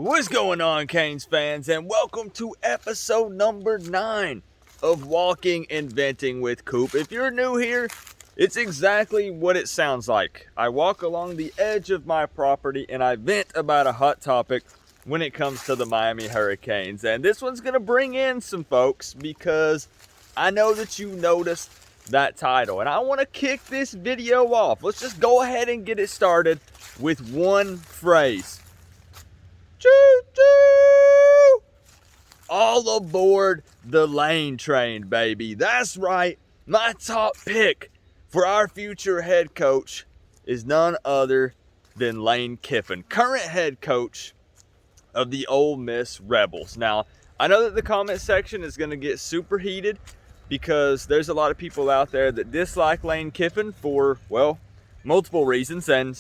What's going on, Canes fans, and welcome to episode number 9 of Walking and Venting with Coop. If you're new here, it's exactly what it sounds like. I walk along the edge of my property and I vent about a hot topic when it comes to the Miami Hurricanes. And this one's going to bring in some folks because I know that you noticed that title. And I want to kick this video off. Let's just go ahead and get it started with one phrase. Choo-choo! All aboard the Lane train, baby. That's right. My top pick for our future head coach is none other than Lane Kiffin, current head coach of the Ole Miss Rebels. Now, I know that the comment section is going to get super heated because there's a lot of people out there that dislike Lane Kiffin for, well, multiple reasons, and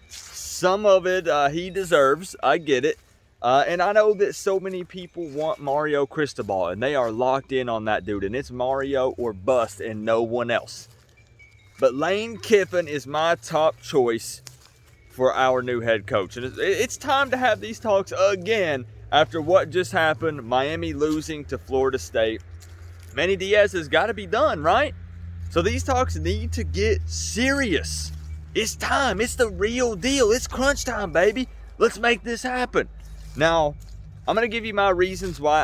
some of it he deserves. I get it. And I know that so many people want Mario Cristobal, and they are locked in on that dude, and it's Mario or bust and no one else. But Lane Kiffin is my top choice for our new head coach. And it's time to have these talks again after what just happened, Miami losing to Florida State. Manny Diaz has got to be done, right? So these talks need to get serious. It's time. It's the real deal. It's crunch time, baby. Let's make this happen. Now, I'm going to give you my reasons why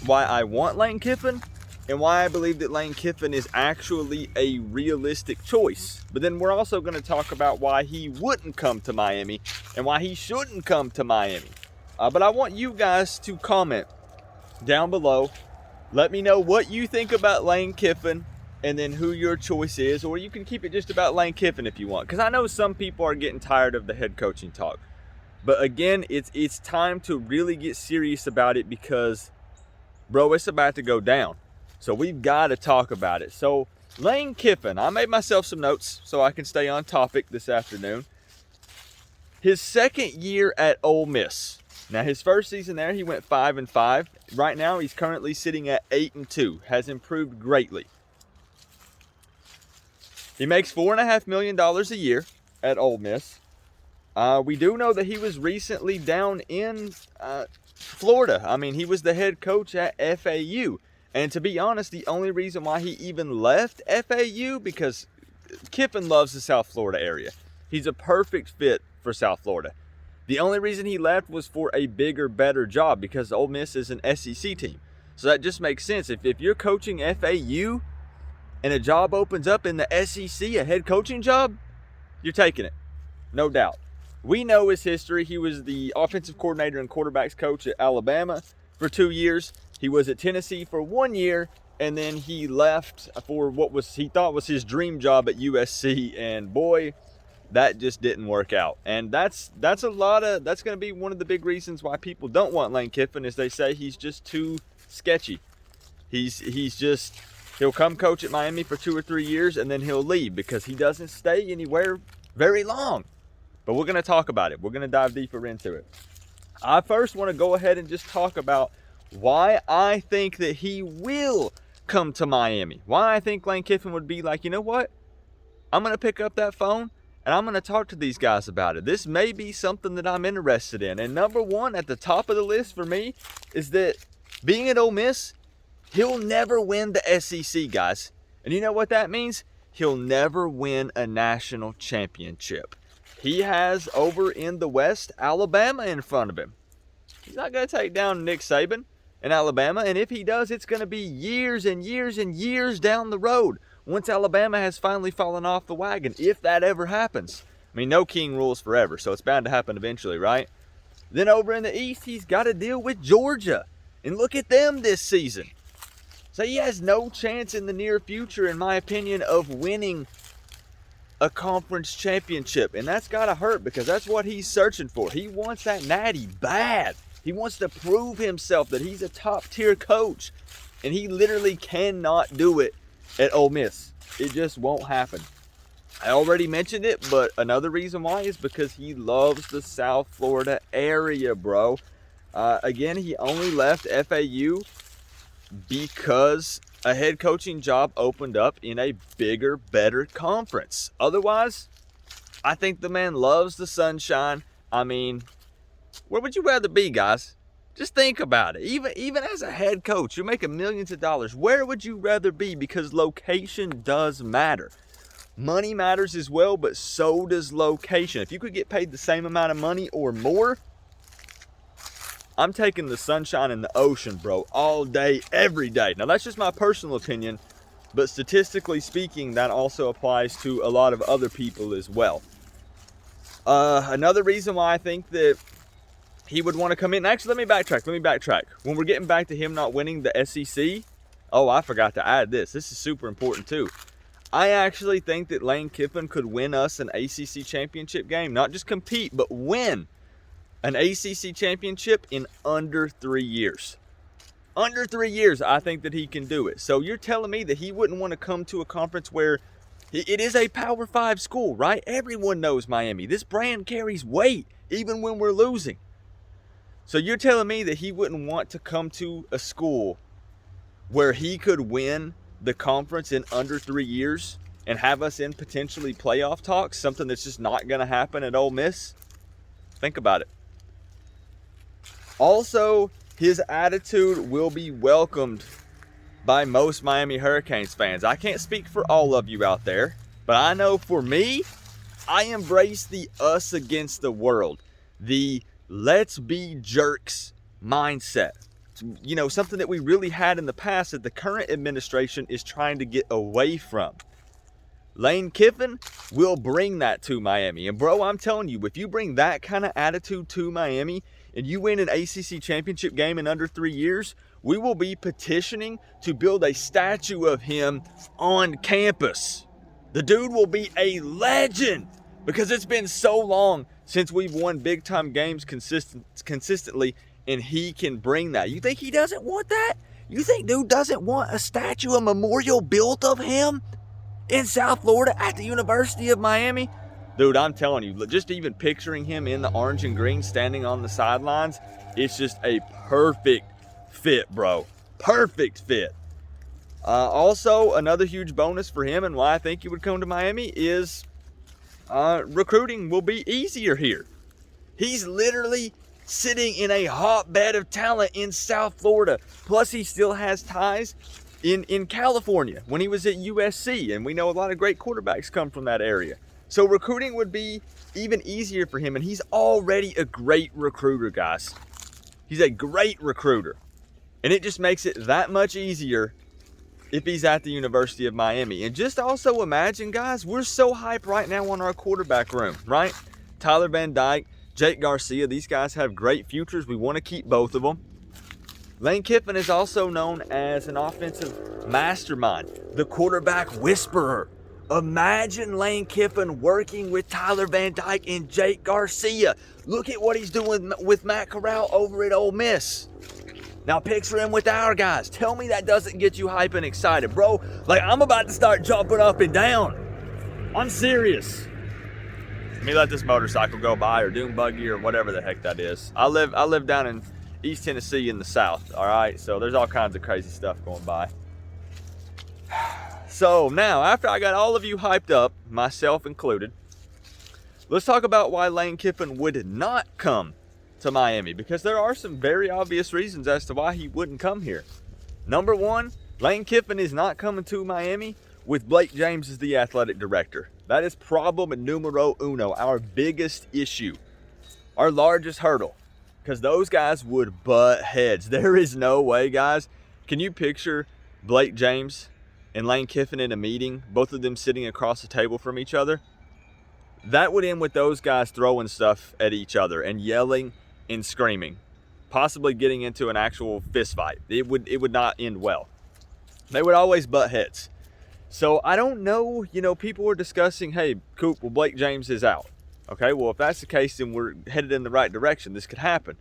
I want Lane Kiffin and why I believe that Lane Kiffin is actually a realistic choice. But then we're also going to talk about why he wouldn't come to Miami and why he shouldn't come to Miami. But I want you guys to comment down below. Let me know what you think about Lane Kiffin and then who your choice is, or you can keep it just about Lane Kiffin if you want, because I know some people are getting tired of the head coaching talk. But again, it's time to really get serious about it because, bro, it's about to go down. So we've got to talk about it. So Lane Kiffin, I made myself some notes so I can stay on topic this afternoon. His second year at Ole Miss. Now, his first season there, he went 5-5. Right now, he's currently sitting at 8-2. Has improved greatly. He makes $4.5 million a year at Ole Miss. We do know that he was recently down in Florida. I mean, he was the head coach at FAU. And to be honest, the only reason why he even left FAU, because Kiffin loves the South Florida area. He's a perfect fit for South Florida. The only reason he left was for a bigger, better job because Ole Miss is an SEC team. So that just makes sense. If you're coaching FAU and a job opens up in the SEC, a head coaching job, you're taking it. No doubt. We know his history. He was the offensive coordinator and quarterbacks coach at Alabama for 2 years. He was at Tennessee for 1 year, and then he left for what he thought was his dream job at USC, and boy, that just didn't work out. And that's going to be one of the big reasons why people don't want Lane Kiffin, is they say he's just too sketchy. He'll come coach at Miami for 2 or 3 years, and then he'll leave because he doesn't stay anywhere very long. But we're going to talk about it. We're going to dive deeper into it. I first want to go ahead and just talk about why I think that he will come to Miami. Why I think Lane Kiffin would be like, you know what? I'm going to pick up that phone and I'm going to talk to these guys about it. This may be something that I'm interested in. And number one at the top of the list for me is that being at Ole Miss, he'll never win the SEC, guys. And you know what that means? He'll never win a national championship. He has over in the West, Alabama in front of him. He's not going to take down Nick Saban in Alabama. And if he does, it's going to be years and years and years down the road once Alabama has finally fallen off the wagon, if that ever happens. I mean, no king rules forever, so it's bound to happen eventually, right? Then over in the East, he's got to deal with Georgia. And look at them this season. So he has no chance in the near future, in my opinion, of winning a conference championship. And that's got to hurt because that's what he's searching for. He wants that natty bad. He wants to prove himself that he's a top-tier coach. And he literally cannot do it at Ole Miss. It just won't happen. I already mentioned it, but another reason why is because he loves the South Florida area, bro. Again, he only left FAU because a head coaching job opened up in a bigger, better conference. Otherwise, I think the man loves the sunshine. I mean, Where would you rather be, guys? Just think about it. Even as a head coach, you're making millions of dollars. Where would you rather be? Because location does matter. Money matters as well, but so does location. If you could get paid the same amount of money or more, I'm taking the sunshine and the ocean, bro, all day, every day. Now, that's just my personal opinion, but statistically speaking, that also applies to a lot of other people as well. Another reason why I think that he would want to come in. Actually, let me backtrack. When we're getting back to him not winning the SEC, oh, I forgot to add this. This is super important too. I actually think that Lane Kiffin could win us an ACC championship game. Not just compete, but win an ACC championship in under 3 years. Under 3 years, I think that he can do it. So you're telling me that he wouldn't want to come to a conference where it is a Power 5 school, right? Everyone knows Miami. This brand carries weight, even when we're losing. So you're telling me that he wouldn't want to come to a school where he could win the conference in under 3 years and have us in potentially playoff talks, something that's just not going to happen at Ole Miss? Think about it. Also, his attitude will be welcomed by most Miami Hurricanes fans. I can't speak for all of you out there, but I know for me, I embrace the us against the world, the let's be jerks mindset. You know, something that we really had in the past that the current administration is trying to get away from. Lane Kiffin will bring that to Miami. And bro, I'm telling you, if you bring that kind of attitude to Miami and you win an ACC championship game in under 3 years, we will be petitioning to build a statue of him on campus. The dude will be a legend because it's been so long since we've won big time games consistently, and he can bring that. You think he doesn't want that? You think dude doesn't want a statue, a memorial built of him in South Florida at the University of Miami? Dude, I'm telling you, just even picturing him in the orange and green standing on the sidelines, it's just a perfect fit, bro. Perfect fit. Also, another huge bonus for him and why I think he would come to Miami is recruiting will be easier here. He's literally sitting in a hotbed of talent in South Florida. Plus, he still has ties in California when he was at USC. And we know a lot of great quarterbacks come from that area. So recruiting would be even easier for him. And he's already a great recruiter, guys. He's a great recruiter. And it just makes it that much easier if he's at the University of Miami. And just also imagine, guys, we're so hyped right now on our quarterback room, right? Tyler Van Dyke, Jake Garcia, these guys have great futures. We want to keep both of them. Lane Kiffin is also known as an offensive mastermind, the quarterback whisperer. Imagine Lane Kiffin working with Tyler Van Dyke and Jake Garcia. Look at what he's doing with Matt Corral over at Ole Miss. Now picture him with our guys. Tell me that doesn't get you hype and excited, bro. Like, I'm about to start jumping up and down. I'm serious. Let me let this motorcycle go by, or dune buggy, or whatever the heck that is. I live down in East Tennessee in the South, all right? So there's all kinds of crazy stuff going by. So now, after I got all of you hyped up, myself included, let's talk about why Lane Kiffin would not come to Miami, because there are some very obvious reasons as to why he wouldn't come here. Number one, Lane Kiffin is not coming to Miami with Blake James as the athletic director. That is problem numero uno, our biggest issue, our largest hurdle, because those guys would butt heads. There is no way, guys. Can you picture Blake James and Lane Kiffin in a meeting, both of them sitting across the table from each other? That would end with those guys throwing stuff at each other and yelling and screaming, possibly getting into an actual fist fight. It would not end well. They would always butt heads. So I don't know, people were discussing, hey, Coop, well, Blake James is out. Okay, well, if that's the case, then we're headed in the right direction. This could happen.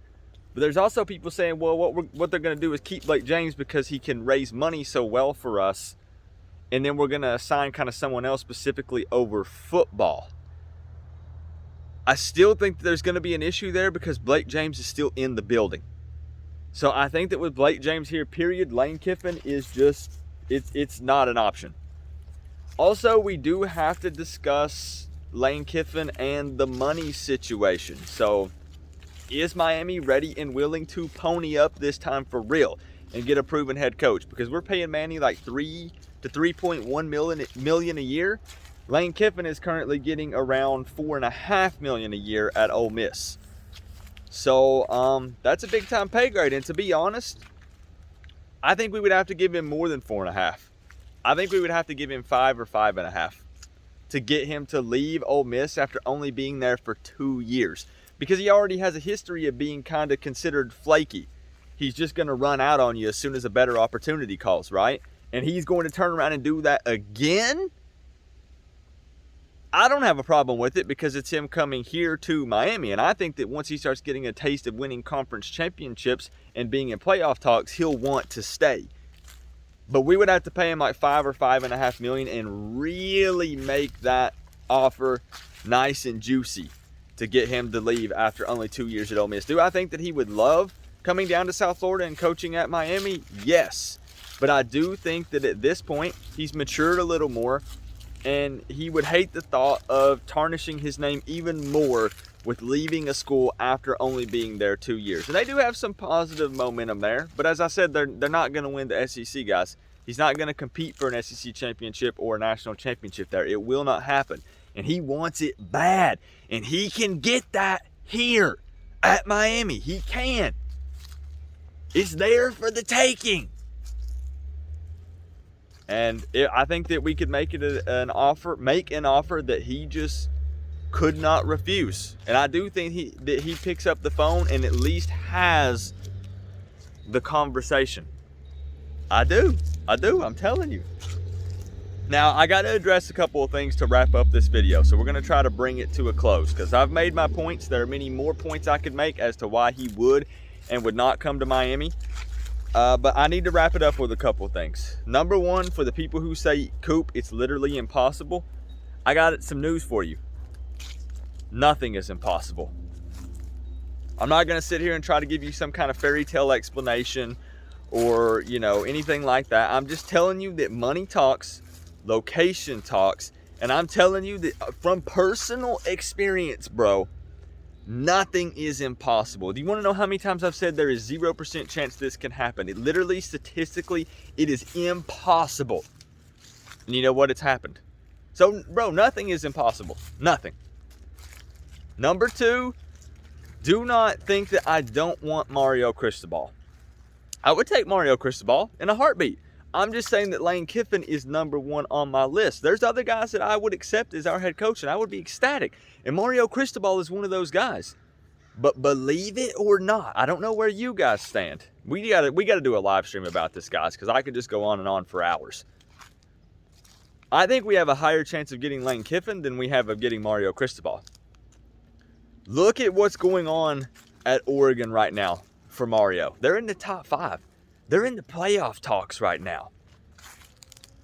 But there's also people saying, well, what they're going to do is keep Blake James because he can raise money so well for us, and then we're going to assign kind of someone else specifically over football. I still think that there's going to be an issue there because Blake James is still in the building. So I think that with Blake James here, period, Lane Kiffin is just, it's not an option. Also, we do have to discuss Lane Kiffin and the money situation. So is Miami ready and willing to pony up this time for real and get a proven head coach? Because we're paying Manny like $3 to $3.1 million a year. Lane Kiffin is currently getting around $4.5 million a year at Ole Miss. So that's a big time pay grade. And to be honest, I think we would have to give him more than 4.5. I think we would have to give him 5 or 5.5 to get him to leave Ole Miss after only being there for 2 years. Because he already has a history of being kind of considered flaky. He's just going to run out on you as soon as a better opportunity calls, right? And he's going to turn around and do that again? I don't have a problem with it because it's him coming here to Miami. And I think that once he starts getting a taste of winning conference championships and being in playoff talks, he'll want to stay. But we would have to pay him like 5 or 5.5 million and really make that offer nice and juicy to get him to leave after only 2 years at Ole Miss. Do I think that he would love coming down to South Florida and coaching at Miami? Yes. But I do think that at this point, he's matured a little more, and he would hate the thought of tarnishing his name even more with leaving a school after only being there 2 years. And they do have some positive momentum there, but as I said, they're not going to win the SEC, guys. He's not going to compete for an SEC championship or a national championship there. It will not happen. And he wants it bad. And he can get that here at Miami. He can. It's there for the taking. And I think that we could make it an offer that he just could not refuse. And I do think that he picks up the phone and at least has the conversation. I do. I'm telling you. Now, I got to address a couple of things to wrap up this video. So we're going to try to bring it to a close because I've made my points. There are many more points I could make as to why he would and would not come to Miami. But I need to wrap it up with a couple of things. Number one, for the people who say, Coop, it's literally impossible, I got some news for you. Nothing is impossible. I'm not going to sit here and try to give you some kind of fairy tale explanation or, anything like that. I'm just telling you that money talks, location talks, and I'm telling you that from personal experience, bro, nothing is impossible. Do you want to know how many times I've said there is 0% chance this can happen? It literally, statistically, it is impossible. And you know what? It's happened. So, bro, nothing is impossible. Nothing. Number two, do not think that I don't want Mario Cristobal. I would take Mario Cristobal in a heartbeat. I'm just saying that Lane Kiffin is number one on my list. There's other guys that I would accept as our head coach, and I would be ecstatic. And Mario Cristobal is one of those guys. But believe it or not, I don't know where you guys stand. We got to do a live stream about this, guys, because I could just go on and on for hours. I think we have a higher chance of getting Lane Kiffin than we have of getting Mario Cristobal. Look at what's going on at Oregon right now for Mario. They're in the top 5. They're in the playoff talks right now.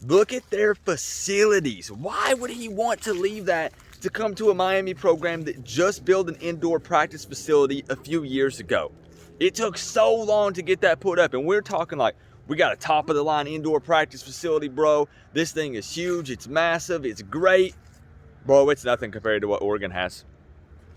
Look at their facilities. Why would he want to leave that to come to a Miami program that just built an indoor practice facility a few years ago? It took so long to get that put up, and we're talking like, we got a top-of-the-line indoor practice facility, bro. This thing is huge. It's massive. It's great. Bro, it's nothing compared to what Oregon has.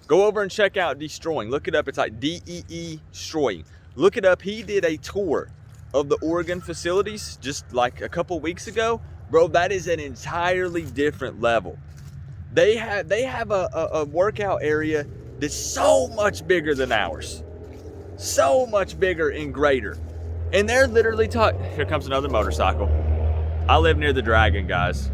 Go over and check out Destroying. Look it up. It's like DEE Destroying. Look it up. He did a tour of the Oregon facilities just like a couple weeks ago. Bro, that is an entirely different level. They have a workout area that's so much bigger than ours. So much bigger and greater. And they're literally talking. Here comes another motorcycle. I live near the Dragon, guys.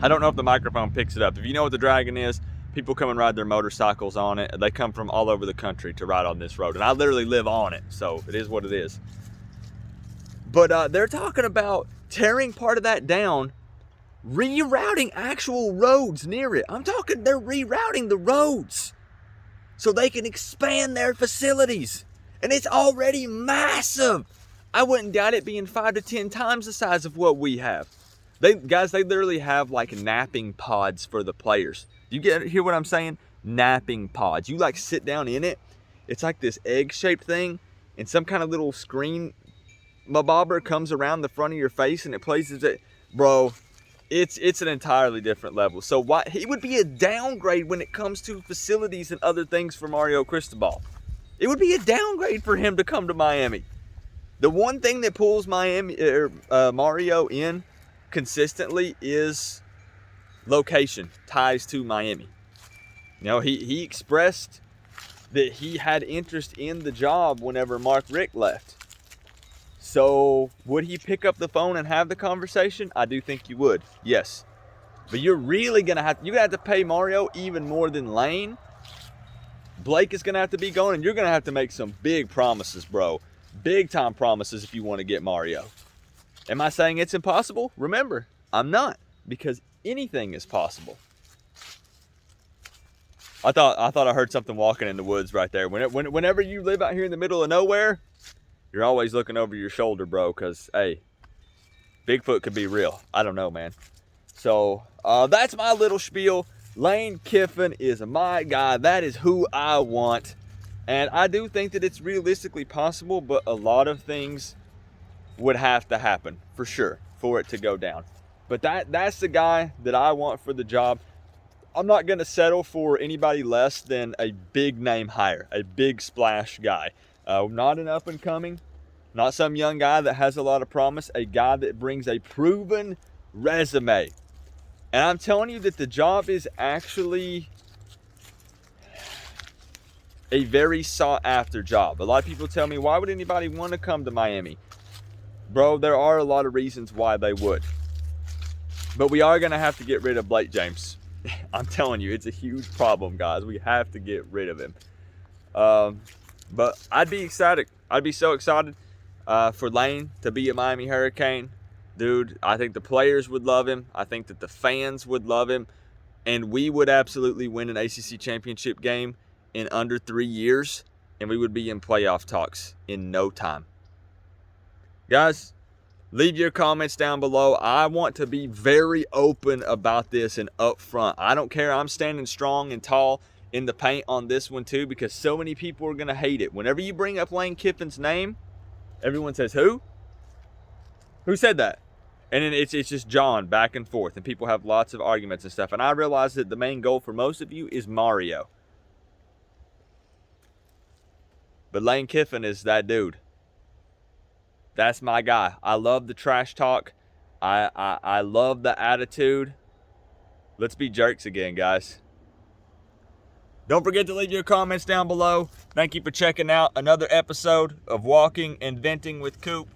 I don't know if the microphone picks it up. If you know what the Dragon is, people come and ride their motorcycles on it. They come from all over the country to ride on this road. And I literally live on it, so it is what it is. But they're talking about tearing part of that down, rerouting actual roads near it. I'm talking they're rerouting the roads so they can expand their facilities. And it's already massive. I wouldn't doubt it being 5 to 10 times the size of what we have. They literally have like napping pods for the players. You hear what I'm saying? Napping pods. You like sit down in it. It's like this egg-shaped thing, and some kind of little screen bobber comes around the front of your face, and it places it. Bro, It's an entirely different level. So why it would be a downgrade when it comes to facilities and other things for Mario Cristobal. It would be a downgrade for him to come to Miami. The one thing that pulls Mario in consistently is location, ties to Miami. You know, he expressed that he had interest in the job whenever Mark Richt left. So would he pick up the phone and have the conversation? I do think you would, yes. But you're really gonna have to pay Mario even more than Lane. Blake is gonna have to be going, and you're gonna have to make some big promises, bro. Big time promises if you want to get Mario. Am I saying it's impossible? Remember, I'm not, because anything is possible. I thought I heard something walking in the woods right there. Whenever you live out here in the middle of nowhere, you're always looking over your shoulder, bro, because, hey, Bigfoot could be real. I don't know, man. So, that's my little spiel. Lane Kiffin is my guy. That is who I want. And I do think that it's realistically possible, but a lot of things would have to happen, for sure, for it to go down. But that's the guy that I want for the job. I'm not going to settle for anybody less than a big name hire, a big splash guy. Not an up and coming, not some young guy that has a lot of promise, a guy that brings a proven resume. And I'm telling you that the job is actually a very sought after job. A lot of people tell me, why would anybody want to come to Miami? Bro, there are a lot of reasons why they would. But we are going to have to get rid of Blake James. I'm telling you, it's a huge problem, guys. We have to get rid of him. But I'd be ecstatic. I'd be so excited for Lane to be a Miami Hurricane. Dude, I think the players would love him. I think that the fans would love him. And we would absolutely win an ACC championship game in under 3 years. And we would be in playoff talks in no time. Guys, leave your comments down below. I want to be very open about this and upfront. I don't care. I'm standing strong and tall in the paint on this one too, because so many people are going to hate it. Whenever you bring up Lane Kiffin's name, everyone says, who? Who said that? And then it's just John back and forth, and people have lots of arguments and stuff. And I realize that the main goal for most of you is Mario. But Lane Kiffin is that dude. That's my guy. I love the trash talk. I love the attitude. Let's be jerks again, guys. Don't forget to leave your comments down below. Thank you for checking out another episode of Walking and Venting with Coop.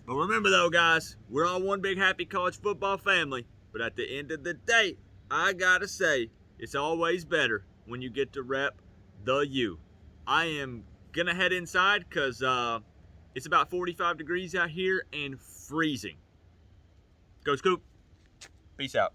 But remember though, guys, we're all one big happy college football family. But at the end of the day, I gotta say, it's always better when you get to rep the U. I am gonna head inside because it's about 45 degrees out here and freezing. Go Coop. Peace out.